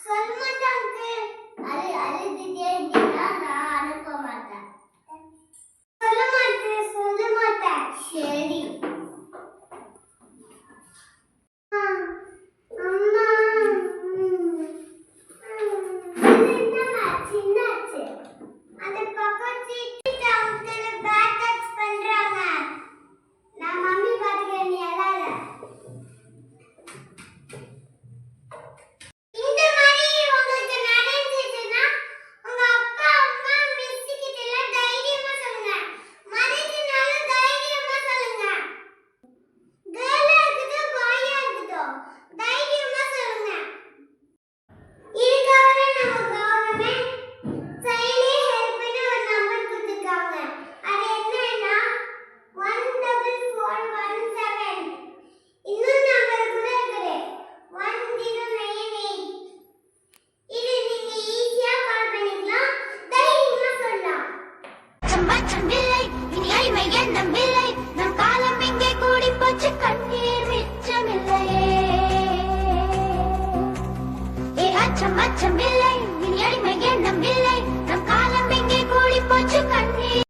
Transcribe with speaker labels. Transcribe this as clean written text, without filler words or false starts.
Speaker 1: சொல்ல மாட்டாங்க. அழுதுட்டே இருந்தீங்கன்னா நான் அனுப்ப மாட்டேன். சொல்ல மாட்டேன். சரி. அம்மா. சின்னாச்சு. அந்த பக்கத்து வீட்டு அவங்க பேட் டச் பண்றாங்க. நான் மம்மி பாத்துக்கிறேன், நீ அழாத. இந்த மாதிரி உங்களுக்கு நடந்துச்சுன்னா உங்க அப்பா அம்மா மிஸ் கிட்ட எல்லாம் தைரியமா சொல்லுங்க. மறைஞ்சினாலும் தைரியமா சொல்லுங்க. கேர்ளா இருக்கட்டும் பாயா இருக்கட்டும் தைரியமா சொல்லுங்க. இதுக்காக நம்ம கவர்மெண்ட் சைல்ட் ஹெல்ப்னு ஒரு நம்பர் கொடுத்திருக்காங்க. அது என்னன்னா 14417. இன்னொரு நம்பர் கூட இருக்குது 1098. இது நீங்க ஈஸியா கால் பண்ணிக்கலாம், தைரியமா சொல்லலாம்.
Speaker 2: சம்பச்சமில்லை இனி அடிமை எண்ணமில்லை, நம் காலம் இங்கே கூடி போச்சு, கண்ணீர் மிச்சமில்லையே. அச்சமில்லை இனி அடிமை எண்ணமில்லை, நம் காலம் இங்கே கூடி போச்சு, கண்ணீர்